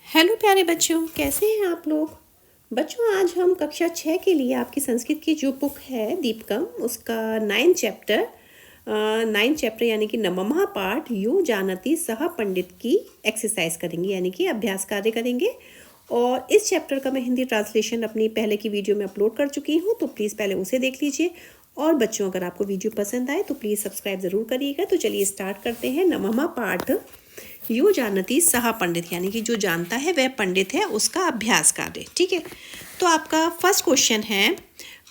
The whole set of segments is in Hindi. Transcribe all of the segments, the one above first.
हेलो प्यारे बच्चों, कैसे हैं आप लोग। बच्चों, आज हम कक्षा 6 के लिए आपकी संस्कृत की जो बुक है दीपकम, उसका 9th चैप्टर यानी कि नवमा पाठ यो जानती सह पंडित की एक्सरसाइज करेंगे, यानी कि अभ्यास कार्य करेंगे। और इस चैप्टर का मैं हिंदी ट्रांसलेशन अपनी पहले की वीडियो में अपलोड कर चुकी हूँ, तो प्लीज़ पहले उसे देख लीजिए। और बच्चों, अगर आपको वीडियो पसंद आए तो प्लीज़ सब्सक्राइब ज़रूर करिएगा। तो चलिए स्टार्ट करते हैं। नवमा पाठ यो जानती सह पंडित, यानी कि जो जानता है वह पंडित है, उसका अभ्यास कार्य। ठीक है, तो आपका फर्स्ट क्वेश्चन है,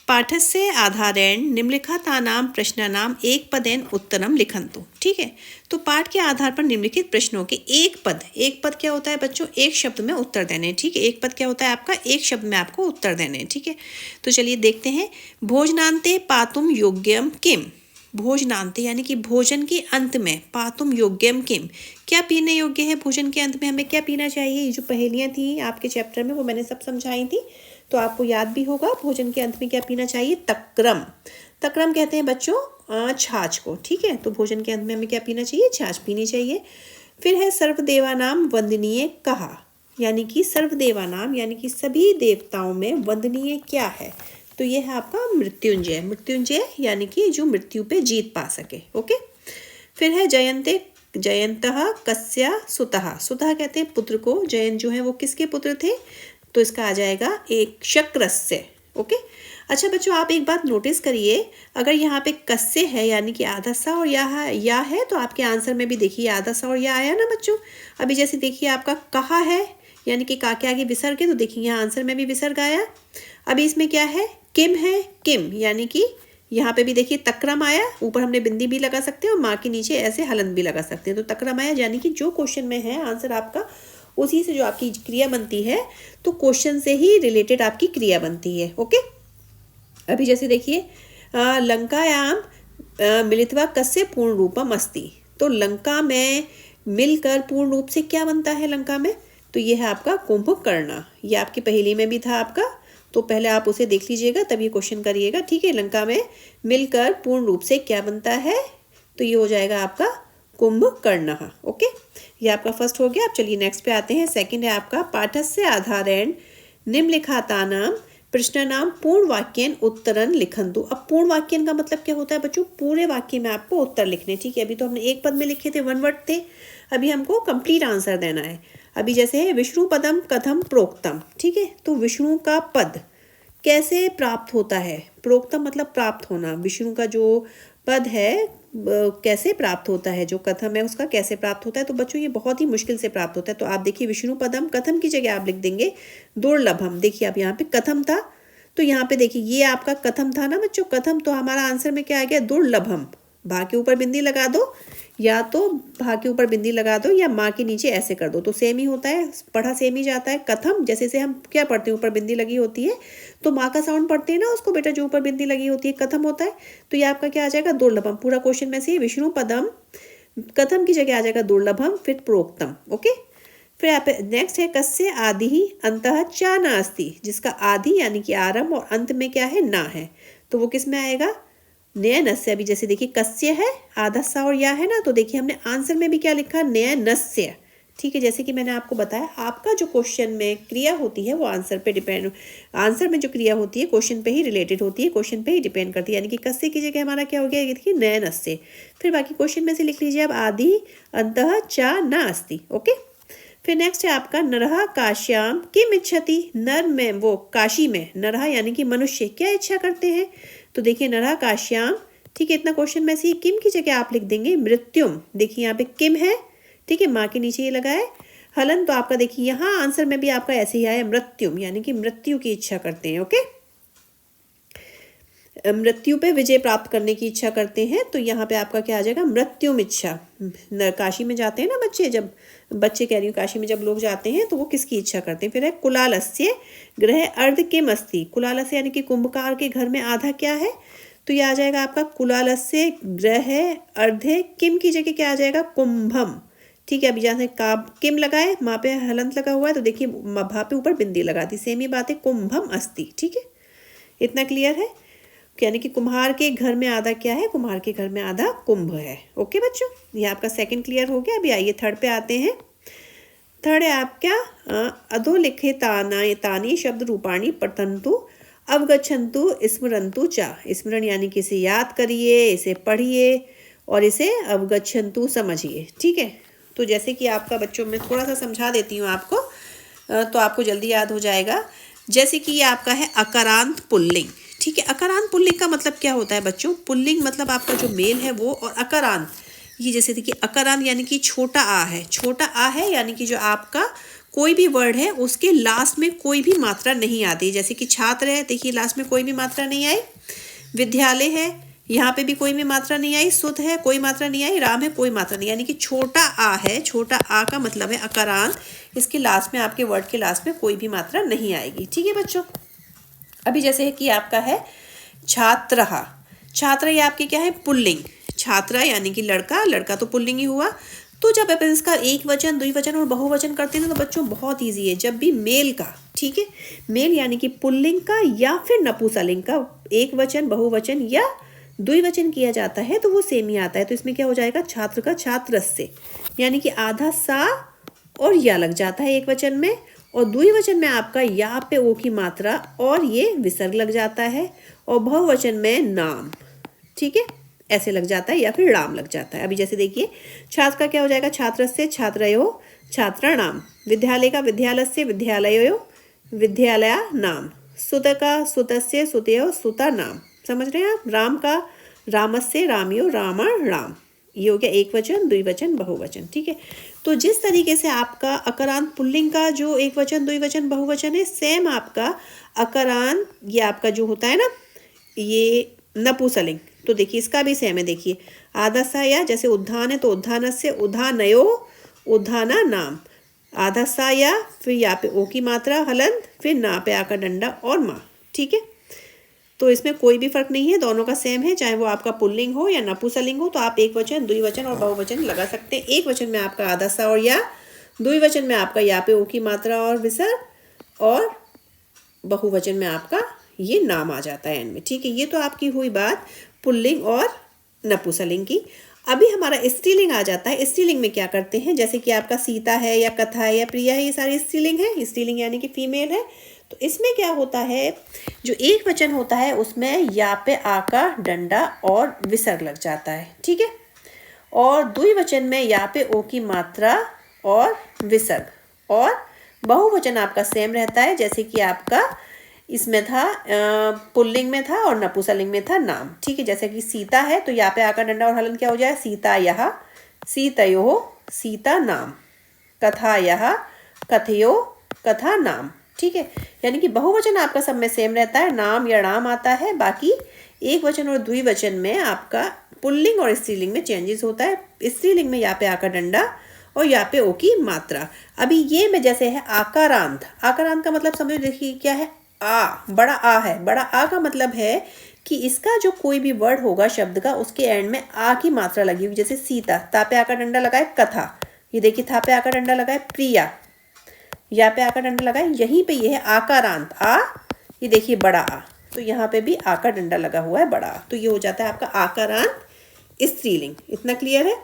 पाठस्य आधारेण निम्नलिखितानां प्रश्नानां एक पदेन उत्तरम लिखन्तु। ठीक है, तो पाठ के आधार पर निम्नलिखित प्रश्नों के एक पद क्या होता है बच्चों, एक शब्द में उत्तर देने। ठीक है, एक पद क्या होता है आपका, एक शब्द में आपको उत्तर देने। ठीक है, तो चलिए देखते हैं। भोजनान्ते पातुम योग्यम किम, भोजनान्ते यानी कि भोजन के अंत में, पातुम योग्यम किम, क्या पीने योग्य है। भोजन के अंत में हमें क्या पीना चाहिए। ये जो पहेलियाँ थी आपके चैप्टर में वो मैंने सब समझाई थी, तो आपको याद भी होगा। भोजन के अंत में क्या पीना चाहिए, तक्रम। तक्रम कहते हैं बच्चों छाछ को। ठीक है, तो भोजन के अंत में हमें क्या पीना चाहिए, छाछ पीनी चाहिए। फिर है सर्वदेवानाम वंदनीय कहा, यानी कि सर्वदेवानाम यानी कि सभी देवताओं में वंदनीय क्या है, तो ये है आपका मृत्युंजय। मृत्युंजय यानी कि जो मृत्यु पे जीत पा सके। ओके, फिर है जयंते जयंतः कस्या सुतः, सुतः कहते हैं पुत्र को, जयंत जो है वो किसके पुत्र थे, तो इसका आ जाएगा एक शक्रस्य। ओके, अच्छा बच्चों, आप एक बात नोटिस करिए, अगर यहाँ पे कस्य है यानी कि आधा सा और या है, तो आपके आंसर में भी देखिए आधा सा और या आया ना बच्चों। अभी जैसे देखिए आपका कहा है यानी कि का के आगे विसर्ग है, तो देखिए यहाँ आंसर में भी विसर्ग आया। अभी इसमें क्या है, किम है, किम यानी कि यहाँ पे भी देखिए तक्रम आया, ऊपर हमने बिंदी भी लगा सकते हैं और माँ के नीचे ऐसे हलन भी लगा सकते हैं, तो तक्रम आया, यानी कि जो क्वेश्चन में है आंसर आपका, उसी से जो आपकी क्रिया बनती है, तो क्वेश्चन से ही रिलेटेड आपकी क्रिया बनती है। ओके, अभी जैसे देखिए लंकायाम मिलित्वा कस्य पूर्ण रूपम अस्ति, तो लंका में मिलकर पूर्ण रूप से क्या बनता है लंका में, तो ये है आपका कुंभकर्ण। ये आपकी पहेली में भी था आपका, तो पहले आप उसे देख लीजिएगा तब ये क्वेश्चन करिएगा। ठीक है, लंका में मिलकर पूर्ण रूप से क्या बनता है, तो ये हो जाएगा आपका कुंभकर्ण। ओके, ये आपका फर्स्ट हो गया। अब चलिए नेक्स्ट पे आते हैं। सेकंड है आपका पाठस्य आधारेण निम्नलिखितानां प्रश्नानां पूर्ण वाक्यन उत्तरन लिखन्तु। अब पूर्ण वाक्यन का मतलब क्या होता है बच्चों, पूरे वाक्य में आपको उत्तर लिखने। ठीक है, अभी तो हमने एक पद में लिखे थे, वन वर्ड थे, अभी हमको कंप्लीट आंसर देना है। अभी जैसे है विष्णु पदम कथम प्रोक्तम। ठीक है, तो विष्णु का पद कैसे प्राप्त होता है, प्रोक्तम मतलब प्राप्त होना, विष्णु का जो पद है कैसे प्राप्त होता है, जो कथम है उसका कैसे प्राप्त होता है, तो बच्चों ये बहुत ही मुश्किल से प्राप्त होता है। तो आप देखिए विष्णु पदम, कथम की जगह आप लिख देंगे दुर्लभम। देखिए अब यहाँ पे कथम था, तो यहाँ पे देखिए ये आपका कथम था ना बच्चों, कथम, तो हमारा आंसर में क्या आ गया, दुर्लभम। भा के ऊपर बिंदी लगा दो, या तो भा के ऊपर बिंदी लगा दो या माँ के नीचे ऐसे कर दो, तो सेम ही होता है, पढ़ा सेम ही जाता है। कथम जैसे से हम क्या पढ़ते हैं, ऊपर बिंदी लगी होती है तो माँ का साउंड पढ़ते हैं ना उसको बेटा, जो ऊपर बिंदी लगी होती है कथम होता है। तो ये आपका क्या आ जाएगा, दुर्लभम। पूरा क्वेश्चन में से विष्णु पदम, कथम की जगह आ जाएगा दुर्लभम, फिर प्रोक्तम। ओके, फिर आप नेक्स्ट है कस्य आदि ही अंतः चा नास्ति, जिसका आदि यानी कि आरंभ और अंत में क्या है, ना है, तो वो किस में आएगा, नय नस्य। अभी जैसे देखिए कस्य है, आधा सा और या है ना, तो देखिए हमने आंसर में भी क्या लिखा, नय नस्य। ठीक है, जैसे कि मैंने आपको बताया, आपका जो क्वेश्चन में क्रिया होती है वो आंसर पे डिपेंड, आंसर में जो क्रिया होती है क्वेश्चन पे ही रिलेटेड होती है, क्वेश्चन पे ही डिपेंड करती है। यानी कि कस्य की जगह हमारा क्या हो गया, ये देखिए नय नस्य। फिर बाकी क्वेश्चन में से लिख लीजिए अब आदि अंतः चा नास्ति। ओके, फिर नेक्स्ट है आपका नरहा काश्याम किम इच्छति, नर में वो काशी में, नरहा यानी कि मनुष्य क्या इच्छा करते हैं, तो देखिए नरहा काश्याम। ठीक है, इतना क्वेश्चन में से किम की जगह आप लिख देंगे मृत्युम। देखिए यहाँ पे किम है, ठीक है, माँ के नीचे ये लगा है हलन, तो आपका देखिए यहाँ आंसर में भी आपका ऐसे ही आया मृत्युम, यानी कि मृत्यु की इच्छा करते हैं। ओके, मृत्यु पे विजय प्राप्त करने की इच्छा करते हैं, तो यहाँ पे आपका क्या आ जाएगा, मृत्युम इच्छा। काशी में जाते हैं ना बच्चे, जब बच्चे कह रही हूँ, काशी में जब लोग जाते हैं तो वो किसकी इच्छा करते हैं। फिर है कुलालस्य ग्रह अर्ध किम अस्ति, कुलालस्य यानी कि कुंभकार के घर में आधा क्या है, तो ये आ जाएगा आपका कुलालस्य ग्रह अर्धे किम की जगह क्या आ जाएगा, कुंभम। ठीक है, अभी जहाँ से का किम लगाए, माँ पे हलंत लगा हुआ है, तो देखिए भा पे ऊपर बिंदी लगा दी, सेम ही बात है, कुंभम अस्ति। ठीक है, इतना क्लियर है, यानी कि कुम्हार के घर में आधा क्या है, कुम्हार के घर में आधा कुंभ है। ओके बच्चों, ये आपका सेकंड क्लियर हो गया। अभी आइए थर्ड पे आते हैं। थर्ड है आपका अधोलिखितानि तानि शब्द रूपाणी पठन्तु अवगच्छन्तु स्मरन्तु च। स्मरण यानी कि इसे याद करिए, इसे पढ़िए और इसे अवगच्छन्तु समझिए। ठीक है, तो जैसे कि आपका बच्चों में थोड़ा सा समझा देती हूँ आपको, तो आपको जल्दी याद हो जाएगा। जैसे कि ये आपका है अकारांत पुल्लिंग। ठीक है, अकारांत पुल्लिंग का मतलब क्या होता है बच्चों? पुल्लिंग मतलब आपका जो मेल है वो, और अकारांत ये जैसे देखिए अकारांत यानी कि छोटा आ है। छोटा आ है यानी कि जो आपका कोई भी वर्ड है उसके लास्ट में कोई भी मात्रा नहीं आती। जैसे कि छात्र है, देखिए लास्ट में कोई भी मात्रा नहीं आई। विद्यालय है, यहाँ पे भी कोई भी मात्रा नहीं आई। सुत है, कोई मात्रा नहीं आई। राम है, कोई मात्रा नहीं, यानी कि छोटा आ है। छोटा आ का मतलब है अकारांत। इसके लास्ट में, आपके वर्ड के लास्ट में कोई भी मात्रा नहीं आएगी। ठीक है बच्चों, अभी जैसे कि आपका है छात्रः। छात्र ये आपके क्या है? पुल्लिंग। छात्रा यानी कि लड़का, लड़का तो पुल्लिंग ही हुआ। तो जब अपन इसका एक वचन, द्विवचन और बहुवचन करते हैं ना, तो बच्चों बहुत इजी है। जब भी मेल का, ठीक है, मेल यानी कि पुल्लिंग का या फिर नपुंसकलिंग का एक वचन, बहुवचन या द्विवचन किया जाता है तो वो सेम ही आता है। तो इसमें क्या हो जाएगा? छात्र का छात्रस्य, यानी कि आधा सा और या लग जाता है एक वचन में, और द्विवचन में आपका या पे ओ की मात्रा और ये विसर्ग लग जाता है, और बहुवचन में नाम, ठीक है, ऐसे लग जाता है या फिर राम लग जाता है। अभी जैसे देखिए छात्र का क्या हो जाएगा? छात्रस्य छात्रयो छात्राणाम। विद्यालय का विद्यालयस्य विद्यालयो विद्यालयानाम। सुत का सुतस्य सुतयो सुतानाम। समझ रहे हैं आप? राम का रामस्य रामयो रामाणाम। ये हो गया एक वचन, द्विवचन, बहुवचन। ठीक है, तो जिस तरीके से आपका अकारांत पुल्लिंग का जो एक वचन, द्विवचन, बहुवचन है, सेम आपका अकारांत ये आपका जो होता है ना, ये नपुंसकलिंग, तो देखिए इसका भी सेम है। देखिए आधा सा या, जैसे उद्यान है तो उद्यानस्य उद्यानयो उद्याना नाम। आधा सा या, फिर यहाँ पे ओ की मात्रा हलंत, फिर ना पे आकर डंडा और माँ। ठीक है, तो इसमें कोई भी फर्क नहीं है, दोनों का सेम है, चाहे वो आपका पुल्लिंग हो या नपुंसकलिंग हो। तो आप एक वचन, द्विवचन और बहुवचन लगा सकते हैं। एक वचन में आपका आधा सा और या, द्विवचन में आपका या पे ओ की मात्रा और विसर्ग, और बहुवचन में आपका ये नाम आ जाता है एंड में। ठीक है, ये तो आपकी हुई बात पुल्लिंग और नपुंसकलिंग की। अभी हमारा स्त्रीलिंग आ जाता है। स्त्रीलिंग में क्या करते हैं? जैसे कि आपका सीता है या कथा है या प्रिया है, ये सारी स्त्रीलिंग है। स्त्रीलिंग यानी कि फीमेल है। तो इसमें क्या होता है? जो एक वचन होता है उसमें या पे आ का डंडा और विसर्ग लग जाता है। ठीक है, और द्विवचन में या पे ओ की मात्रा और विसर्ग, और बहुवचन आपका सेम रहता है। जैसे कि आपका इसमें था पुल्लिंग में था और नपुंसकलिंग में था नाम। ठीक है, जैसे कि सीता है तो यहाँ पे आकर डंडा और हलन क्या हो जाए? सीता यह सीतयो सीता नाम। कथा यह कथयो कथा नाम। ठीक है, यानी कि बहुवचन आपका सब में सेम रहता है, नाम या नाम आता है। बाकी एक वचन और द्विवचन में आपका पुल्लिंग और स्त्रीलिंग में चेंजेस होता है। स्त्रीलिंग में यहाँ पे आकर डंडा और यहाँ पे ओ की मात्रा। अभी ये में जैसे है आकारांत। आकारांत का मतलब समझो, देखिए क्या है? आ, बड़ा आ है। बड़ा आ का मतलब है कि इसका जो कोई भी वर्ड होगा शब्द का, उसके एंड में आ की मात्रा लगी हुई। जैसे सीता, ता पे आकर डंडा लगाए कथा। ये देखिए था पे आकर डंडा लगाए प्रिया, यहाँ पे आकर डंडा लगाए। यहीं पे ये है आकारांत आ, ये देखिए बड़ा आ, तो यहाँ पे भी आ का डंडा लगा हुआ है बड़ा आ। तो ये हो जाता है आपका आकारांत स्त्रीलिंग। इतना क्लियर है?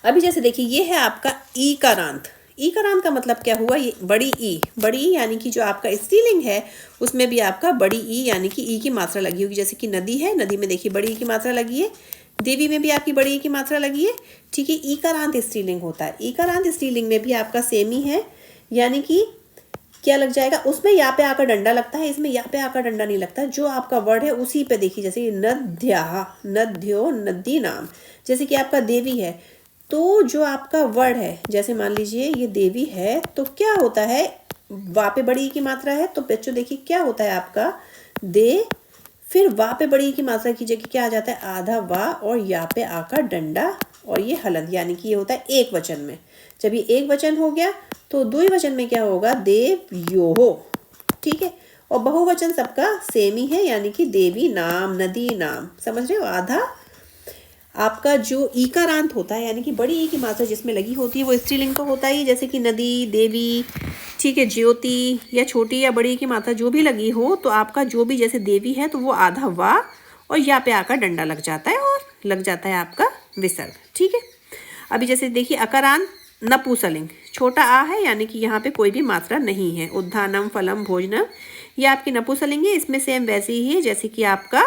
अभी जैसे देखिए ये है आपका ईकारांत। ईकारांत का मतलब क्या हुआ? ये बड़ी ई। बड़ी ई यानी कि जो आपका स्त्रीलिंग है उसमें भी आपका बड़ी ई यानी कि ई की मात्रा लगी होगी। जैसे कि नदी है, नदी में देखिए बड़ी ई की मात्रा लगी है। देवी में भी आपकी बड़ी ई की मात्रा लगी है। ठीक है, ईकारांत स्त्रीलिंग होता है। ईकारांत स्त्रीलिंग में भी आपका सेम ही है, यानी कि क्या लग जाएगा? उसमें यहाँ पे आकर डंडा लगता है, इसमें यहाँ पे आकर डंडा नहीं लगता। जो आपका वर्ड है उसी पे देखिए, जैसे नद्या नद्यो नदी नाम। जैसे कि आपका देवी है, तो जो आपका वर्ड है, जैसे मान लीजिए ये देवी है, तो क्या होता है? वा पे बड़ी की मात्रा है, तो बच्चों देखिए क्या होता है आपका? दे, फिर वा पे बड़ी की मात्रा की जगह क्या आ जाता है? आधा वा और यहाँ पे आकर डंडा और ये हलंत, यानी कि ये होता है एक वचन में। जब ये एक वचन हो गया तो द्विवचन में क्या होगा? देव यो हो। ठीक है, और बहुवचन सबका सेम ही है, यानी कि देवी नाम, नदी नाम। समझ रहे हो? आधा आपका जो ईकारांत होता है, यानी कि बड़ी ई की मात्रा जिसमें लगी होती है वो स्त्रीलिंग तो होता ही, जैसे कि नदी, देवी, ठीक है, ज्योति, या छोटी या बड़ी की मात्रा जो भी लगी हो, तो आपका जो भी जैसे देवी है तो वो आधा वा और यहाँ पे आकर डंडा लग जाता है और लग जाता है आपका विसर्ग। ठीक है, अभी जैसे देखिए अकारांत नपुंसकलिंग, छोटा आ है यानी कि यहाँ पे कोई भी मात्रा नहीं है। उद्धानम, फलम, भोजनम, ये आपकी नपुंसकलिंग है। इसमें सेम वैसे ही है जैसे कि आपका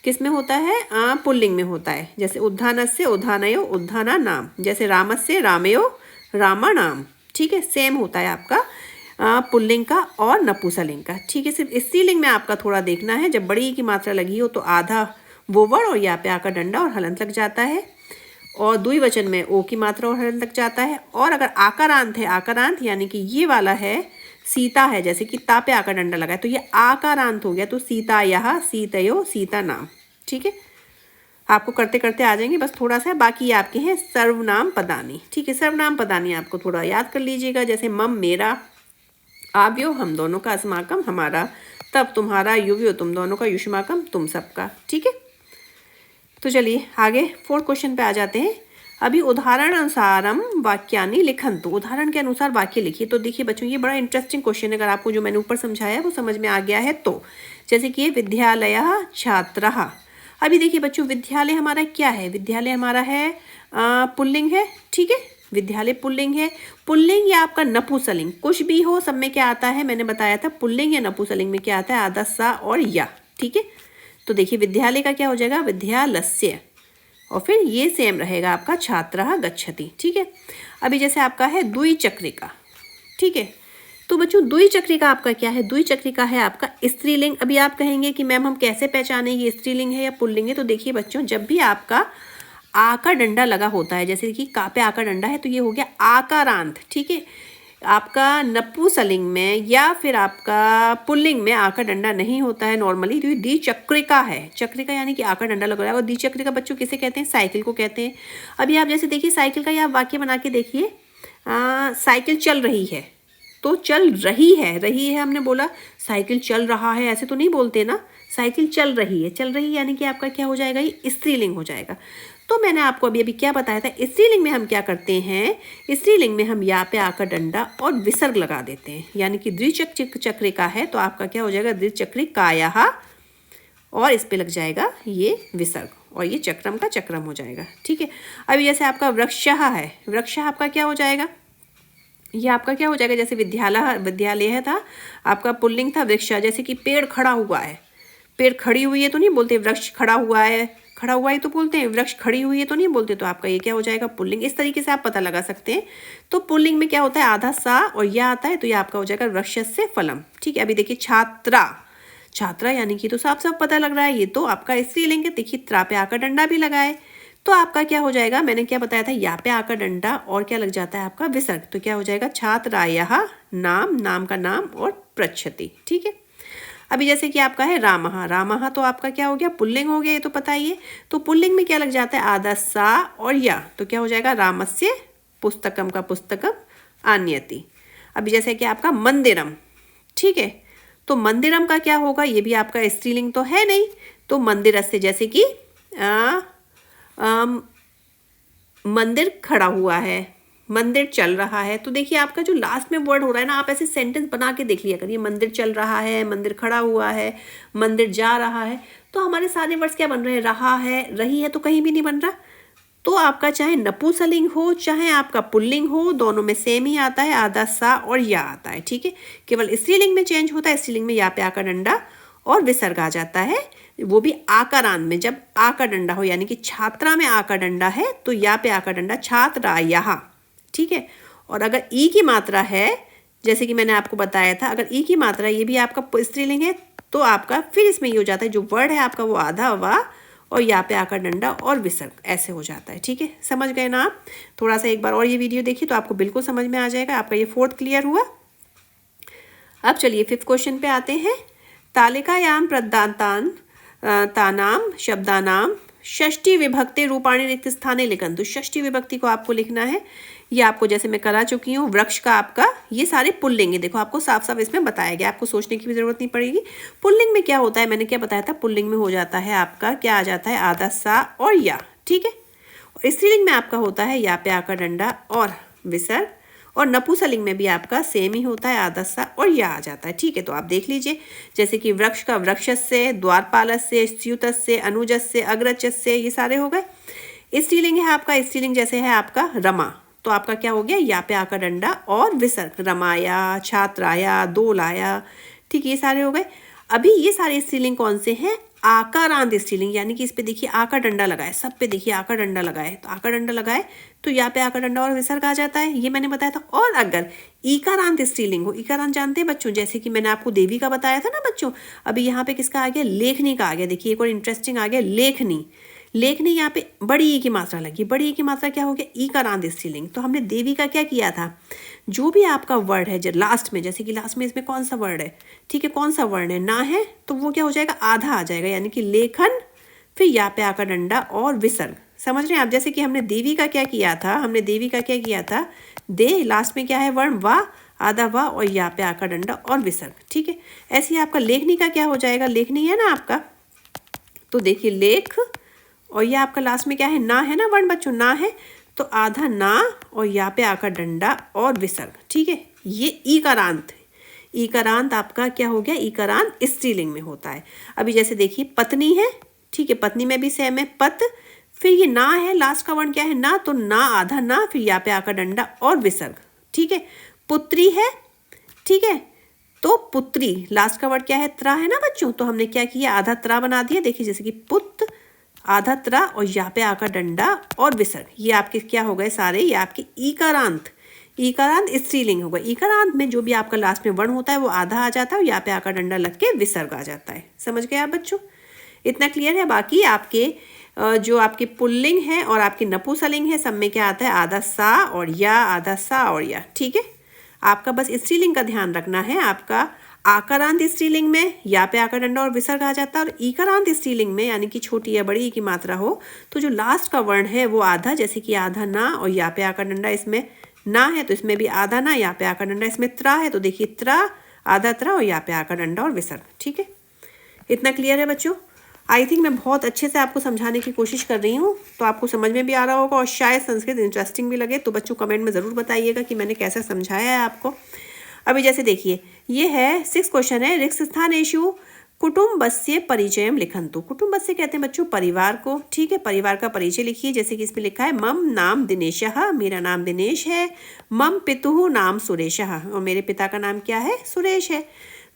किस में होता है, पुल्लिंग में होता है। जैसे उद्धानस्य उद्धानयो उद्धाना नाम, जैसे रामस्य रामयो रामा नाम। ठीक है, सेम होता है आपका पुल्लिंग का और नपुंसकलिंग का। ठीक है, सिर्फ स्त्रीलिंग में आपका थोड़ा देखना है, जब बड़ी की मात्रा लगी हो तो आधा वो वर्ण और यहाँ पे आकर डंडा और हलंत लग जाता है, और द्विवचन में ओ की मात्रा और हलंत लग जाता है। और अगर आकारांत है, आकारांत यानी कि ये वाला है सीता है, जैसे कि ता पे आकर डंडा लगा है तो ये आकारांत हो गया, तो सीता यह, सीतयो, सीता नाम। ठीक है, आपको करते करते आ जाएंगे, बस थोड़ा सा बाकी आपके हैं सर्वनाम पदानी। ठीक है, सर्वनाम पदानी आपको थोड़ा याद कर लीजिएगा, जैसे मम मेरा, आव्यो हम दोनों का, अस्माकम हमारा, तब तुम्हारा, युव्यो तुम दोनों का, युष्माकम तुम सबका। ठीक है, तो चलिए आगे 4th क्वेश्चन पे आ जाते हैं। अभी उदाहरण अनुसारम वाक्यानि लिखन्तु, उदाहरण के अनुसार वाक्य लिखिए। तो देखिए बच्चों, ये बड़ा इंटरेस्टिंग क्वेश्चन है, अगर आपको जो मैंने ऊपर समझाया वो समझ में आ गया है तो। जैसे कि विद्यालयः छात्रः, अभी देखिए बच्चों, विद्यालय हमारा क्या है, विद्यालय हमारा है पुल्लिंग है। ठीक है, विद्यालय पुल्लिंग है। पुल्लिंग या आपका नपुंसकलिंग कुछ भी हो, सब में क्या आता है, मैंने बताया था पुल्लिंग या नपुंसकलिंग में क्या आता है, आधा सा और या। ठीक है, तो देखिए विद्यालय का क्या हो जाएगा, विद्यालस्य, और फिर ये सेम रहेगा आपका छात्रः गच्छति। ठीक है, अभी जैसे आपका है द्विचक्रिका। ठीक है, तो बच्चों द्विचक्रिका आपका क्या है, द्विचक्रिका है आपका स्त्रीलिंग। अभी आप कहेंगे कि मैम हम कैसे पहचाने ये स्त्रीलिंग है या पुल्लिंग है, तो देखिए बच्चों, जब भी आपका आ का डंडा लगा होता है, जैसे कि का पे आ का डंडा है तो ये हो गया आकारांत। ठीक है, आपका नपुंसकलिंग में या फिर आपका पुल्लिंग में आ का डंडा नहीं होता है नॉर्मली, तो ये द्विचक्रिका है। चक्रिका यानी कि आ का डंडा लग रहा है। और द्विचक्रिका बच्चों किसे कहते हैं, साइकिल को कहते हैं। अभी आप जैसे देखिए साइकिल का, या आप वाक्य बना के देखिए, साइकिल चल रही है, तो चल रही है हमने बोला, साइकिल चल रहा है ऐसे तो नहीं बोलते ना, साइकिल चल रही है, चल रही यानी कि आपका क्या हो जाएगा, ये स्त्रीलिंग हो जाएगा। तो मैंने आपको अभी अभी क्या बताया था, स्त्रीलिंग में हम क्या करते हैं, स्त्रीलिंग में हम या पे आकर डंडा और विसर्ग लगा देते हैं, यानी कि द्विचक्रिका है तो आपका क्या हो जाएगा, द्विचक्रिकायाः, और इस पे लग जाएगा ये विसर्ग, और ये चक्रम का चक्रम हो जाएगा। ठीक है, अभी जैसे आपका वृक्षः है, वृक्ष आपका क्या हो जाएगा, ये आपका क्या हो जाएगा, जैसे विद्यालय था आपका पुल्लिंग था, वृक्ष, जैसे कि पेड़ खड़ा हुआ है, पेड़ खड़ी हुई है तो नहीं बोलते, वृक्ष खड़ा हुआ है, खड़ा हुआ ही तो बोलते हैं, वृक्ष खड़ी हुई है तो नहीं बोलते, तो आपका ये क्या हो जाएगा, पुल्लिंग। इस तरीके से आप पता लगा सकते हैं। तो पुल्लिंग में क्या होता है, आधा सा और या आता है, तो ये आपका हो जाएगा वृक्षस्य फलम। ठीक है, अभी देखिए छात्रा, छात्रा यानी कि तो साफ साफ पता लग रहा है, ये तो आपका स्त्रीलिंग है। देखिए त्रा पे आकर डंडा भी लगाए, तो आपका क्या हो जाएगा, मैंने क्या बताया था, या पे आकर डंडा और क्या लग जाता है आपका विसर्ग, तो क्या हो जाएगा, छात्रायाः नाम, नाम का नाम और पृच्छति। ठीक है, अभी जैसे कि आपका है रामः, रामः तो आपका क्या हो गया, पुल्लिंग हो गया, ये तो पता ही है। तो पुल्लिंग में क्या लग जाता है, आधा सा और या, तो क्या हो जाएगा, रामस्य पुस्तकम का पुस्तकम आनयति। अभी जैसे कि आपका मंदिरम, ठीक है, तो मंदिरम का क्या होगा, ये भी आपका स्त्रीलिंग तो है नहीं, तो मंदिरस्य, जैसे कि मंदिर खड़ा हुआ है, मंदिर चल रहा है। तो देखिए आपका जो लास्ट में वर्ड हो रहा है ना, आप ऐसे सेंटेंस बना के देख लिया करिए, मंदिर चल रहा है, मंदिर खड़ा हुआ है, मंदिर जा रहा है, तो हमारे सारे वर्ड्स क्या बन रहे हैं, रहा है, रही है, तो कहीं भी नहीं बन रहा। तो आपका चाहे नपुंसकलिंग हो चाहे आपका पुल्लिंग हो, दोनों में सेम ही आता है, आधा सा और या आता है। ठीक है, केवल स्त्रीलिंग में चेंज होता है, स्त्रीलिंग में या पे आकर डंडा और विसर्ग आ जाता है, वो भी आकारांत में। जब आकर डंडा हो, यानी कि छात्रा में आकर डंडा है तो या पे आकर डंडा छात्रायाः। ठीक है, और अगर ई की मात्रा है, जैसे कि मैंने आपको बताया था, अगर ई की मात्रा ये भी आपका स्त्रीलिंग है, तो आपका फिर इसमें ये हो जाता है, जो वर्ड है आपका वो आधा वा और यहाँ पे आकर डंडा और विसर्ग ऐसे हो जाता है। ठीक है, समझ गए ना आप। थोड़ा सा एक बार और ये वीडियो देखिए तो आपको बिल्कुल समझ में आ जाएगा। आपका ये 4th क्लियर हुआ। अब चलिए 5th क्वेश्चन पे आते हैं। तालिकायां प्रदत्तान् तानां शब्दानां षष्ठी विभक्ति रूपाणि रिक्त स्थाने लिखन्तु। षष्ठी विभक्ति को आपको लिखना है, ये आपको जैसे मैं करा चुकी हूँ। वृक्ष का आपका ये सारे पुल्लिंग है, देखो आपको साफ साफ इसमें बताया गया, आपको सोचने की भी जरूरत नहीं पड़ेगी। पुल्लिंग में क्या होता है, मैंने क्या बताया था, पुल्लिंग में हो जाता है आपका क्या आ जाता है, आधा सा और या। ठीक है, और स्त्रीलिंग में आपका होता है या पे आकर डंडा और विसर्ग, और नपुंसकलिंग में भी आपका सेम ही होता है, आधा सा और या आ जाता है। ठीक है, तो आप देख लीजिए, जैसे कि वृक्ष का वृक्षस्य, द्वारपालस्य, स्यूतस्य, अनुजस्य, अग्रजस्य, ये सारे हो गए। स्त्रीलिंग है आपका, स्त्रीलिंग जैसे है आपका रमा, तो आपका क्या हो गया, या पे आकर डंडा और विसर्ग, रमाया, छात्राया, दोलाया, ठीक, ये सारे हो गए। अभी ये सारे स्त्रीलिंग कौन से हैं, आकारांत स्त्रीलिंग, यानी कि इस पे देखिए आका डंडा लगाए, सब पे देखिए आका डंडा लगाए, तो आका डंडा लगाए तो यहाँ पे आका डंडा और विसर्ग आ जाता है, ये मैंने बताया था। और अगर ईकारांत स्त्रीलिंग हो, ईकारांत जानते हैं बच्चों, जैसे कि मैंने आपको देवी का बताया था ना बच्चों, अभी यहाँ पे किसका आ गया, लेखनी का आ गया। देखिए एक और इंटरेस्टिंग आ गया, लेखनी। लेखनी यहाँ पे बड़ी ई की मात्रा लगी, बड़ी ई की मात्रा क्या हो गया, ईकारांत स्त्रीलिंग। तो हमने देवी का क्या किया था, जो भी आपका वर्ड है जो लास्ट में, जैसे कि लास्ट में इसमें कौन सा वर्ड है, ठीक है, कौन सा वर्ण है, ना है, तो वो क्या हो जाएगा, आधा आ जाएगा, यानी कि लेखन, फिर यहाँ पे आकर डंडा और विसर्ग। समझ रहे हैं आप, जैसे कि हमने देवी का क्या किया था, हमने देवी का क्या किया था, दे, लास्ट में क्या है वर्ण, वाह, आधा वाह, और यहाँ पे आकर डंडा और विसर्ग, ठीक है। ऐसे ही आपका लेखनी का क्या हो जाएगा, लेखनी है ना आपका, तो देखिए लेख, और ये आपका लास्ट में क्या है, ना है ना वर्ण बच्चों, ना है, तो आधा ना, और यहाँ पे आकर डंडा और विसर्ग, ठीक है। ये ईकारांत, ईकारांत आपका क्या हो गया, ईकारांत स्त्रीलिंग में होता है। अभी जैसे देखिए पत्नी है, ठीक है, पत्नी में भी सेम है, पत, फिर ये ना है, लास्ट का वर्ण क्या है, ना, तो ना, आधा ना, फिर यहाँ पे आकर डंडा और विसर्ग, ठीक है। पुत्री है, ठीक है, तो पुत्री, लास्ट का वर्ड क्या है, त्रा है ना बच्चों, तो हमने क्या किया, आधा त्रा बना दिया, देखिए जैसे कि पुत, आधा त्रा, और यहाँ पे आकर डंडा और विसर्ग, ये आपके क्या हो गए सारे, ये आपके ईकारांत, ईकारांत स्त्रीलिंग होगा। ईकारांत में जो भी आपका लास्ट में वर्ण होता है वो आधा आ जाता है, और यहाँ पे आकर डंडा लग के विसर्ग आ जाता है। समझ गए आप बच्चों, इतना क्लियर है। बाकी आपके जो आपके पुल्लिंग है और आपके नपुंसकलिंग है, सब में क्या आता है, आधा सा और या, आधा सा और या, ठीक है। आपका बस स्त्रीलिंग का ध्यान रखना है, आपका आकारांत स्त्रीलिंग में या पे आकर डंडा और विसर्ग आ जाता है, और ईकारांत स्त्रीलिंग में यानी कि छोटी या बड़ी की मात्रा हो तो जो लास्ट का वर्ण है वो आधा, जैसे कि आधा ना, और या पे आकर डंडा, इसमें ना है तो इसमें भी आधा ना, या पे आकर डंडा, इसमें त्रा है तो देखिए त्रा, आधा त्रा, और या पे आकर डंडा और विसर्ग, ठीक है। इतना क्लियर है बच्चों। आई थिंक मैं बहुत अच्छे से आपको समझाने की कोशिश कर रही हूँ, तो आपको समझ में भी आ रहा होगा, और शायद संस्कृत इंटरेस्टिंग भी लगे, तो बच्चों कमेंट में ज़रूर बताइएगा कि मैंने कैसा समझाया है आपको। अभी जैसे देखिए ये है 6 क्वेश्चन है, रिक्तस्थानेषु कुटुम्बस्य परिचयम लिखन्तु। कुटुम्बस्य कहते हैं बच्चों परिवार को, ठीक है, परिवार का परिचय लिखिए। जैसे कि इसमें लिखा है मम नाम दिनेशः, मेरा नाम दिनेश है, मम पितुः नाम सुरेशः, और मेरे पिता का नाम क्या है, सुरेश है।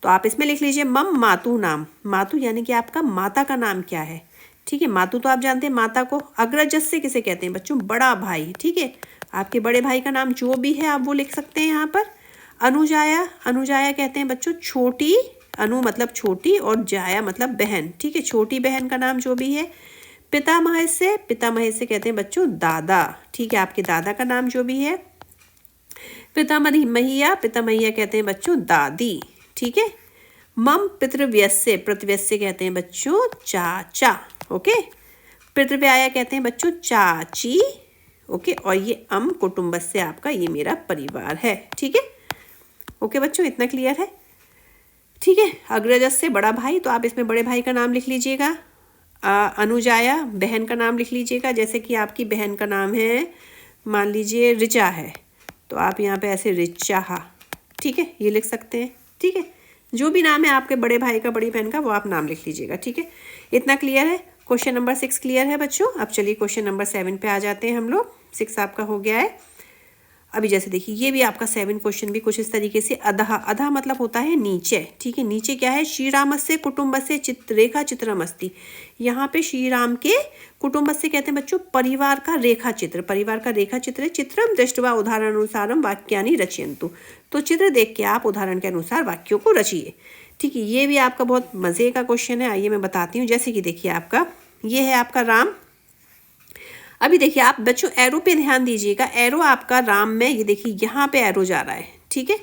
तो आप इसमें लिख लीजिए मम मातु नाम, मातु यानी कि आपका माता का नाम क्या है, ठीक है। मातु तो आप जानते हैं माता को। अग्रजस्य किसे कहते हैं बच्चों, बड़ा भाई, ठीक है, आपके बड़े भाई का नाम जो भी है आप वो लिख सकते हैं यहाँ पर। अनुजाया, अनुजाया कहते हैं बच्चों छोटी, अनु मतलब छोटी और जाया मतलब बहन, ठीक है, छोटी बहन का नाम जो भी है। पितामह से, पितामह से कहते हैं बच्चों दादा, ठीक है, आपके दादा का नाम जो भी है। पितामहिया, पितामहिया कहते हैं बच्चों दादी, ठीक है। मम पितृव्यस्य, पितृव्यस्य कहते हैं बच्चों चाचा, ओके। पितृव्याया कहते हैं बच्चों चाची, ओके। और ये कुटुम्बस्य आपका, ये मेरा परिवार है, ठीक है, ओके बच्चों, इतना क्लियर है, ठीक है। अग्रजस्य से बड़ा भाई, तो आप इसमें बड़े भाई का नाम लिख लीजिएगा। अनुजाया बहन का नाम लिख लीजिएगा, जैसे कि आपकी बहन का नाम है मान लीजिए ऋचा है, तो आप यहाँ पे ऐसे ऋचा, ठीक है, ये लिख सकते हैं, ठीक है। जो भी नाम है आपके बड़े भाई का, बड़ी बहन का, वो आप नाम लिख लीजिएगा, ठीक है। इतना क्लियर है। क्वेश्चन नंबर 6 क्लियर है बच्चों। अब चलिए क्वेश्चन नंबर 7 पे आ जाते हैं हम लोग। 6 आपका हो गया है। अभी जैसे देखिए ये भी आपका 7 क्वेश्चन भी कुछ इस तरीके से, अधः, अधः मतलब होता है नीचे, ठीक है। नीचे क्या है, श्रीरामस्य कुटुम्बस्य चित्रेखा चित्रमस्ति। यहाँ पे श्री राम के कुटुम्बस्य कहते हैं बच्चों परिवार का रेखा चित्र, परिवार का रेखा चित्र है। चित्रम दृष्ट्वा उदाहरणानुसारम वाक्यानि रचयन्तु, तो चित्र देख के आप उदाहरण के अनुसार वाक्यों को रचिए, ठीक है। ये भी आपका बहुत मज़े का क्वेश्चन है, आइए मैं बताती हूँ। जैसे कि देखिए आपका ये है आपका राम। अभी देखिए आप बच्चों एरो पे ध्यान दीजिएगा, एरो आपका राम में, ये देखिए यहाँ पे एरो जा रहा है, ठीक है,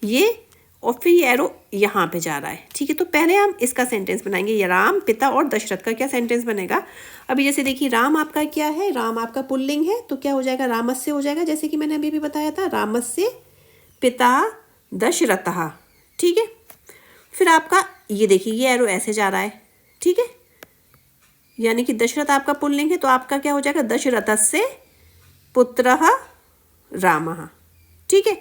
ये, और फिर ये एरो यहाँ पे जा रहा है, ठीक है। तो पहले हम इसका सेंटेंस बनाएंगे, ये राम पिता और दशरथ का क्या सेंटेंस बनेगा। अभी जैसे देखिए राम आपका क्या है, राम आपका पुल्लिंग है, तो क्या हो जाएगा, रामस्य हो जाएगा, जैसे कि मैंने अभी भी बताया था, रामस्य पिता दशरथः, ठीक है। फिर आपका ये देखिए ये एरो ऐसे जा रहा है, ठीक है, यानी कि दशरथ आपका पुल्लिंग है, तो आपका क्या हो जाएगा, दशरथस्य पुत्रः रामः, ठीक है।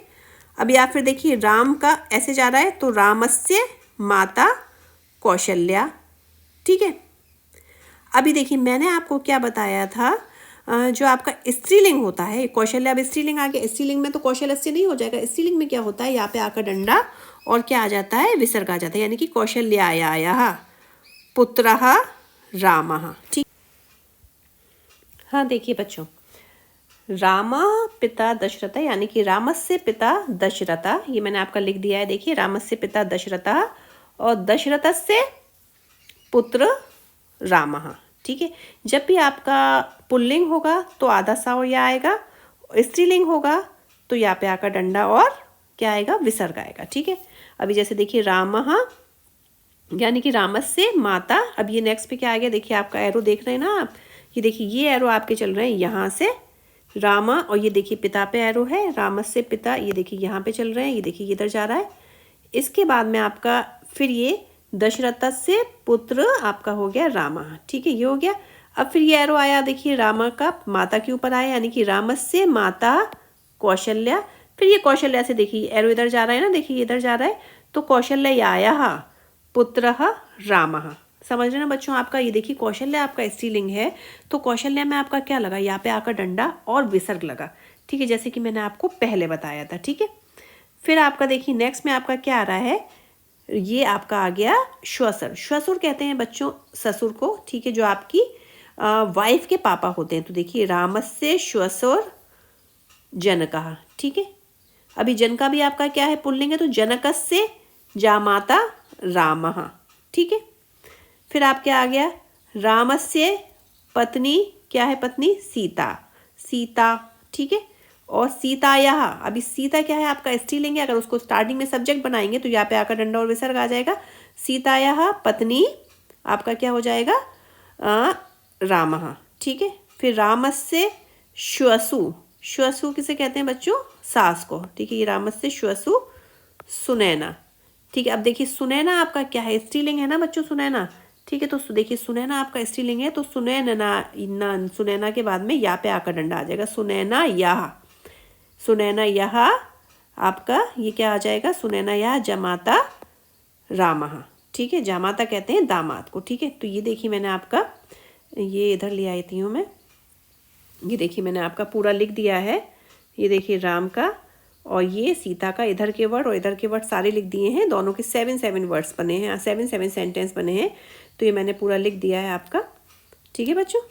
अभी आप फिर देखिए राम का ऐसे जा रहा है, तो रामस्य माता कौशल्या, ठीक है। अभी देखिए मैंने आपको क्या बताया था, जो आपका स्त्रीलिंग होता है, कौशल्य, अब स्त्रीलिंग आ गया, स्त्रीलिंग में तो कौशल्यस्य नहीं हो जाएगा, स्त्रीलिंग में क्या होता है, यहाँ पे आकर डंडा और क्या आ जाता है, विसर्ग आ जाता है, यानी कि कौशल्यायाः पुत्रः रामः। ठीक, हाँ देखिए बच्चों, राम पिता दशरथ, यानी कि रामस्य पिता दशरथ, ये मैंने आपका लिख दिया है, देखिए रामस्य पिता दशरथ और दशरथस्य पुत्र रामः। ठीक है, जब भी आपका पुल्लिंग होगा तो आधा सा और या आएगा, स्त्रीलिंग होगा तो यहाँ पे आकर डंडा और क्या आएगा, विसर्ग आएगा। ठीक है, अभी जैसे देखिए रामः यानी कि रामस्य माता, अब ये नेक्स्ट पे क्या आ गया, देखिए आपका एरो देख रहे हैं ना आप, ये देखिए ये एरो आपके चल रहे हैं यहाँ से रामा, और ये देखिए पिता पे एरो है, रामस्य पिता, ये देखिए यहाँ पे चल रहे हैं, ये देखिए इधर जा रहा है। इसके बाद में आपका फिर ये दशरथ से पुत्र आपका हो गया रामा। ठीक है, ये हो गया। अब फिर ये एरो आया, देखिए रामा का माता के ऊपर आया, यानी कि रामस्य माता कौशल्या, फिर ये कौशल्या से देखिए एरो इधर जा रहा है ना, देखिए इधर जा रहा है, तो कौशल्यायाः पुत्रः रामः। समझ रहे ना बच्चों, आपका ये देखिए कौशल्य आपका स्त्रीलिंग है, तो कौशल्य में आपका क्या लगा, यहाँ पे आकर डंडा और विसर्ग लगा। ठीक है, जैसे कि मैंने आपको पहले बताया था। ठीक है, फिर आपका देखिए नेक्स्ट में आपका क्या आ रहा है, ये आपका आ गया श्वसुर। श्वसुर कहते हैं बच्चों ससुर को। ठीक है, जो आपकी वाइफ के पापा होते हैं। तो देखिए रामस्य श्वसुर जनकः। ठीक है, अभी जनका भी आपका क्या है, पुल्लिंग है, तो जनकस्य जामाता रामः। ठीक है, फिर आप क्या आ गया, रामस्य पत्नी, क्या है पत्नी, सीता, सीता। ठीक है, और सीतायाः, अभी सीता क्या है आपका स्त्रीलिंग है, अगर उसको स्टार्टिंग में सब्जेक्ट बनाएंगे तो यहाँ पे आकर डंडा और विसर्ग आ जाएगा। सीतायाः पत्नी आपका क्या हो जाएगा, रामः। ठीक है, फिर रामस्य श्वसु, श्वसु किसे कहते हैं बच्चों, सास को। ठीक है, ये रामस्य श्वसु सुनैना। ठीक है, अब देखिए सुनैना आपका क्या है, स्त्रीलिंग है ना बच्चों, सुनैना। ठीक है, तो देखिए सुनैना आपका स्त्रीलिंग है, तो सुनैना, सुनैना के बाद में या पे आकर डंडा आ जाएगा, सुनैना याः, सुनैना याः आपका ये क्या आ जाएगा, सुनैना याः जमाता रामः। ठीक है, जामाता कहते हैं दामाद को। ठीक है, तो ये देखिए मैंने आपका ये इधर ले आई थी हूँ मैं, ये देखिए मैंने आपका पूरा लिख दिया है, ये देखिए राम का और ये सीता का, इधर के वर्ड और इधर के वर्ड सारे लिख दिए हैं, दोनों के 7 वर्ड्स बने हैं, 7 सेंटेंस बने हैं, तो ये मैंने पूरा लिख दिया है आपका। ठीक है बच्चों,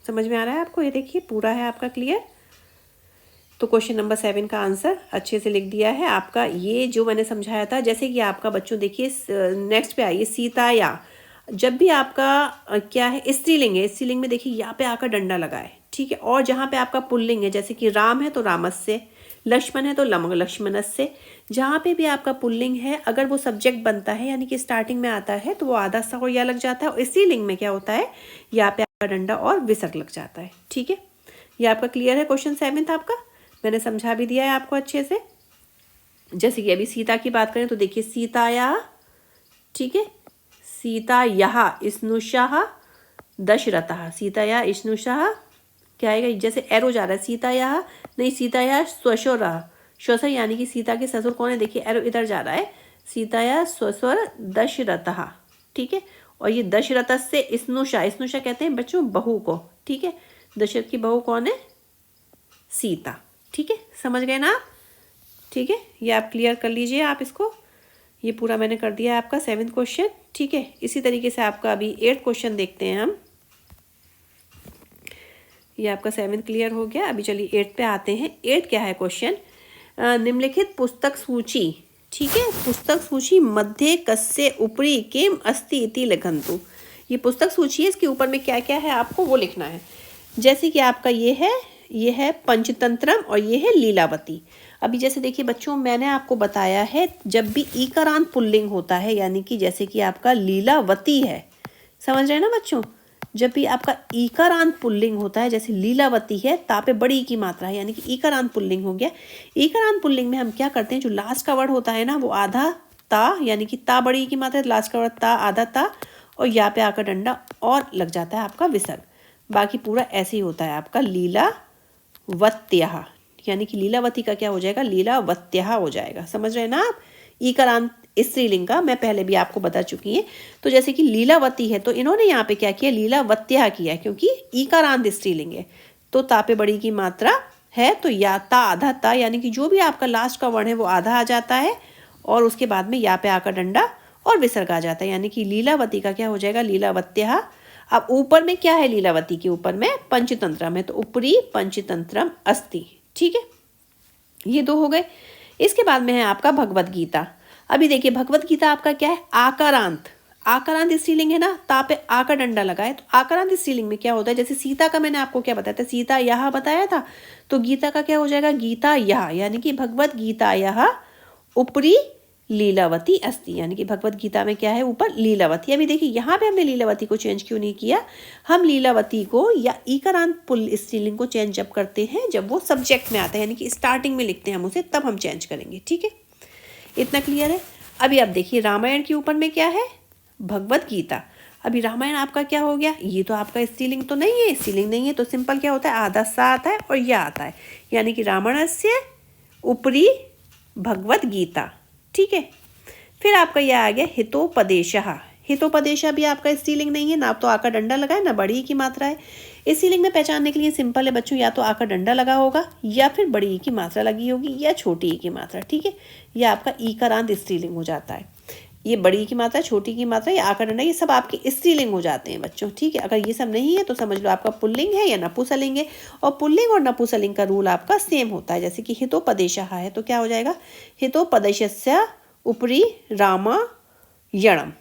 समझ में आ रहा है आपको, ये देखिए पूरा है आपका क्लियर। तो क्वेश्चन नंबर 7 का आंसर अच्छे से लिख दिया है आपका, ये जो मैंने समझाया था। जैसे कि आपका बच्चों देखिए नेक्स्ट पे आइए, सीताया, जब भी आपका क्या है स्त्रीलिंग है, स्त्रीलिंग में देखिए यहाँ पे आकर डंडा लगाए। ठीक है, और जहाँ पे आपका पुल्लिंग है, जैसे कि राम है तो रामस्य, लक्ष्मण है तो लक्ष्मणस्य, जहाँ पे भी आपका पुल्लिंग है अगर वो सब्जेक्ट बनता है यानी कि स्टार्टिंग में आता है तो वो आधा सा और या लग जाता है, और स्त्रीलिंग में क्या होता है, यहाँ पे आपका डंडा और विसर्ग लग जाता है। ठीक है, ये आपका क्लियर है। क्वेश्चन 7 आपका मैंने समझा भी दिया है आपको अच्छे से। जैसे कि अभी सीता की बात करें तो देखिए सीताया, ठीक है, सीतायाः स्नुषः दशरथः, सीताया स्नुषः क्या आएगा, जैसे एरो जा रहा है, सीतायाः नहीं, सीताया श्वशुरः, श्वशुर यानी कि सीता के ससुर कौन है, देखिए एरो इधर जा रहा है, सीताया श्वशुर दशरथः। ठीक है, और ये दशरथ से स्नुषा, स्नुषा कहते हैं बच्चों बहू को। ठीक है, दशरथ की बहू कौन है, सीता। ठीक है, समझ गए ना आप। ठीक है, ये आप क्लियर कर लीजिए आप इसको, ये पूरा मैंने कर दिया है आपका 7th क्वेश्चन। ठीक है, इसी तरीके से आपका अभी 8th क्वेश्चन देखते हैं हम। ये आपका 7th क्लियर हो गया, अभी चलिए 8th पे आते हैं। 8th क्या है क्वेश्चन, निम्नलिखित पुस्तक सूची, ठीक है, पुस्तक सूची मध्ये कस्य उपरि किम अस्ति इति लिखन्तु। ये पुस्तक सूची है, इसके ऊपर में क्या क्या है आपको वो लिखना है। जैसे कि आपका ये है पंचतंत्रम और ये है लीलावती। अभी जैसे देखिए बच्चों मैंने आपको बताया है, जब भी ईकारांत पुल्लिंग होता है यानी कि जैसे कि आपका लीलावती है, समझ रहे हैं ना बच्चों, जब भी आपका ईकारांत पुल्लिंग होता है, जैसे लीलावती है, ता पे बड़ी की मात्रा है यानी कि ईकारांत पुल्लिंग हो गया। ईकारांत पुल्लिंग में हम क्या करते हैं, जो लास्ट का वर्ड होता है ना वो आधा ता, यानी कि ता बड़ी की मात्रा, लास्ट का वर्ड ता, आधा ता, और यहाँ पे आकर डंडा और लग जाता है आपका विसर्ग। बाकी पूरा ऐसे ही होता है आपका लीलावत्यः, यानी कि लीलावती का क्या हो जाएगा, लीलावत्यः हो जाएगा। समझ रहे हैं ना आप, ईकारांत स्त्रीलिंग का मैं पहले भी आपको बता चुकी है। तो जैसे कि लीलावती है तो इन्होंने यहाँ पे क्या किया, लीलावत्यः किया, क्योंकि ईकारांत स्त्रीलिंग है। तो ता पे बड़ी की मात्रा है तो या ता आधा ता, यानी कि जो भी आपका लास्ट का वर्ण है वो आधा आ जाता है और उसके बाद में या पे आकर डंडा और विसर्ग आ जाता है, यानी कि लीलावती का क्या हो जाएगा लीलावत्यः। अब ऊपर में क्या है लीलावती के ऊपर में पंचतंत्रम है, तो ऊपरी पंचतंत्रम अस्ति। ठीक है, ये दो हो गए। इसके बाद में है आपका भगवत गीता। अभी देखिए भगवत गीता आपका क्या है आकारांत, आकारांत स्त्रीलिंग है ना, ता पे आ का डंडा लगाए तो आकारांत स्त्रीलिंग में क्या होता है, जैसे सीता का मैंने आपको क्या बताया था, सीता यह बताया था, तो गीता का क्या हो जाएगा गीता यह, यानी कि भगवत गीता यह ऊपरी लीलावती अस्ति, यानी कि भगवत गीता में क्या है ऊपर लीलावती। अभी देखिए यहाँ पे हमने लीलावती को चेंज क्यों नहीं किया, हम लीलावती को या ईकारांत पुल स्त्रीलिंग को चेंज जब करते हैं जब वो सब्जेक्ट में आता है, यानी कि स्टार्टिंग में लिखते हैं हम उसे, तब हम चेंज करेंगे। ठीक है, इतना क्लियर है। अभी आप देखिए रामायण के ऊपर में क्या है भगवत गीता। अभी रामायण आपका क्या हो गया, ये तो आपका स्त्रीलिंग तो नहीं है, स्त्रीलिंग नहीं है तो सिंपल क्या होता है आधा सा आता है और या आता है, यानी कि रामायणस्य ऊपरी भगवत गीता। ठीक है, फिर आपका यह आ गया हितोपदेशः। हितोपदेशः भी आपका स्त्रीलिंग नहीं है, ना तो आका डंडा लगा है ना बड़ी की मात्रा है। स्त्रीलिंग में पहचानने के लिए सिंपल है बच्चों, या तो आका डंडा लगा होगा या फिर बड़ी की मात्रा लगी होगी या छोटी की मात्रा। ठीक है, यह आपका ईकारांत स्त्रीलिंग हो जाता है। ये बड़ी की मात्रा, छोटी की मात्रा या आका डंडा, ये सब आपके स्त्रीलिंग हो जाते हैं बच्चों। ठीक है, अगर ये सब नहीं है तो समझ लो आपका पुल्लिंग है या नपुंसकलिंग है, और पुल्लिंग और नपुंसकलिंग का रूल आपका सेम होता है। जैसे कि हितोपदेशः है तो क्या हो जाएगा हितोपदेशस्य ऊपरी रामायणम।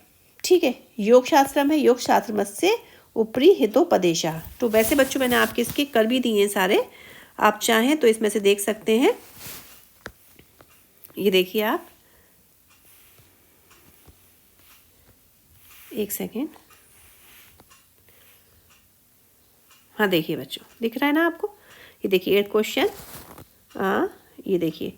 ठीक है, योग शास्त्रम है, योग शास्त्रमस्य ऊपरी हितोपदेशः। तो वैसे बच्चों मैंने आपके इसके कर भी दिए हैं सारे, आप चाहें तो इसमें से देख सकते हैं। ये देखिए आप, एक सेकेंड, हाँ देखिए बच्चों दिख रहा है ना आपको, ये देखिए 8 क्वेश्चन। हाँ ये देखिए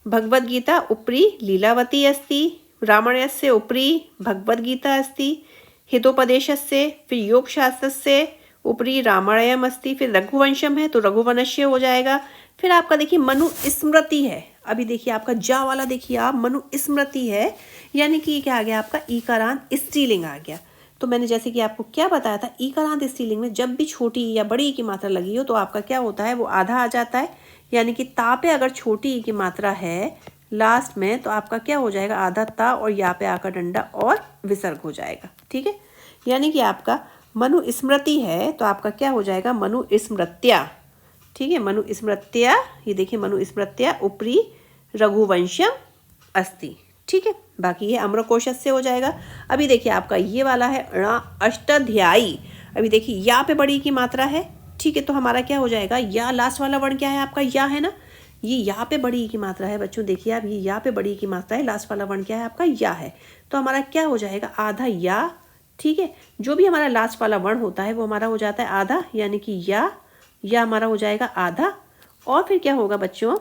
भगवद गीता ऊपरी लीलावती अस्ति, रामायणस्य ऊपरी भगवद गीता अस्ति, हितोपदेशस्य, फिर योग शास्त्रस्य ऊपरी रामायणम अस्ति, फिर रघुवंशम है तो रघुवंश्य हो जाएगा। फिर आपका देखिए मनु स्मृति है। अभी देखिए आपका जा वाला देखिए आप मनु स्मृति है, यानी कि क्या आ गया आपका ईकारांत स्त्रीलिंग आ गया। तो मैंने जैसे कि आपको क्या बताया था, ईकारांत स्त्रीलिंग में जब भी छोटी या बड़ी की मात्रा लगी हो तो आपका क्या होता है वो आधा आ जाता है, यानी कि ता पे अगर छोटी की मात्रा है लास्ट में तो आपका क्या हो जाएगा आधा ता और या पे आकर डंडा और विसर्ग हो जाएगा। ठीक है, यानी कि आपका मनु स्मृति है तो आपका क्या हो जाएगा मनु स्मृत्या। ठीक है, मनु स्मृत्या, ये देखिए मनु स्मृत्या ऊपरी रघुवंशम अस्ति। ठीक है, बाकी ये अम्रकोश से हो जाएगा। अभी देखिए आपका ये वाला है अष्टाध्यायी। अभी देखिए या पे बड़ी की मात्रा है। ठीक है, तो हमारा क्या हो जाएगा या लास्ट वाला वर्ण क्या है आपका या है ना, ये यहाँ पे बड़ी की मात्रा है बच्चों। देखिए आप ये यहाँ पे बड़ी की मात्रा है, लास्ट वाला वर्ण क्या है आपका या है, तो हमारा क्या हो जाएगा आधा या। ठीक है, जो भी हमारा लास्ट वाला वर्ण होता है वो हमारा हो जाता है आधा, यानी कि या हमारा हो जाएगा आधा। और फिर क्या होगा बच्चों,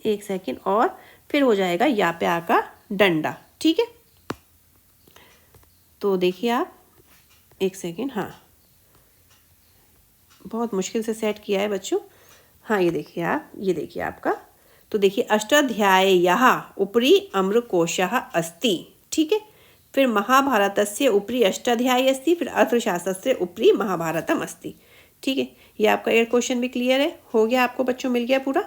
एक सेकेंड, और फिर हो जाएगा या पे आका डंडा। ठीक है, तो देखिए आप एक सेकेंड, हाँ बहुत मुश्किल से सेट किया है बच्चों। हाँ ये देखिए आप, ये देखिए आपका, तो देखिए अष्टाध्याय्याः ऊपरी अम्रकोशः अस्ति। ठीक है, फिर महाभारतस्य ऊपरी अष्टाध्यायी अस्ति, फिर अर्थशास्त्रस्य ऊपरी महाभारतम अस्ति। ठीक है, ये आपका 8 क्वेश्चन भी क्लियर है, हो गया आपको बच्चों, मिल गया पूरा।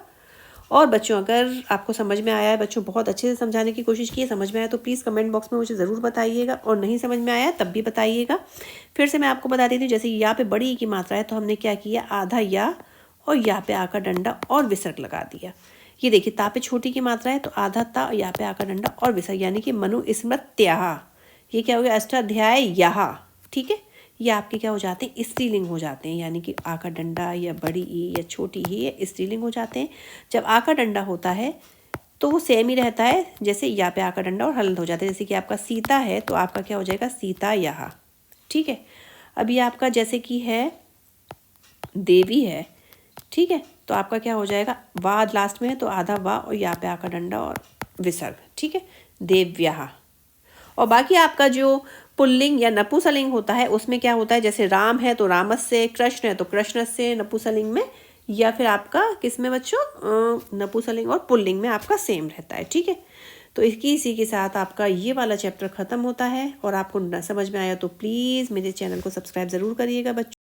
और बच्चों अगर आपको समझ में आया है, बच्चों बहुत अच्छे से समझाने की कोशिश की है, समझ में आया तो प्लीज़ कमेंट बॉक्स में मुझे ज़रूर बताइएगा, और नहीं समझ में आया तब भी बताइएगा। फिर से मैं आपको बता देती हूँ, जैसे यहाँ पे बड़ी की मात्रा है तो हमने क्या किया आधा या और यहाँ पे आकर डंडा और विसर्ग लगा दिया। ये देखिए ता पे छोटी की मात्रा है तो आधा ता और यहाँ पे आकर डंडा और विसर्ग, यानी कि मनु स्मृत्याः। ये क्या हो गया अष्टाध्याय्याः। ठीक है, ये आपके क्या हो जाते हैं स्त्रीलिंग हो जाते हैं, यानी कि आका डंडा या बड़ी ई या छोटी ही ये स्त्रीलिंग हो जाते हैं। जब आका डंडा होता है तो वो सेम ही रहता है, जैसे या पे आका डंडा और हलंत हो जाता है। जैसे कि आपका सीता है तो आपका क्या हो जाएगा सीता यहा। ठीक है, अभी आपका जैसे कि है देवी है, ठीक है, तो आपका क्या हो जाएगा वाद लास्ट में है तो आधा वा और या पे आका डंडा और विसर्ग। ठीक है, देव्याः। और बाकी आपका जो पुल्लिंग या नपुंसकलिंग होता है उसमें क्या होता है, जैसे राम है तो रामस्य, कृष्ण है तो कृष्णस्य नपुंसकलिंग में, या फिर आपका किस में बच्चों नपुंसकलिंग और पुल्लिंग में आपका सेम रहता है। ठीक है, तो इसी के साथ आपका ये वाला चैप्टर ख़त्म होता है। और आपको न समझ में आया तो प्लीज़ मेरे चैनल को सब्सक्राइब ज़रूर करिएगा बच्चों।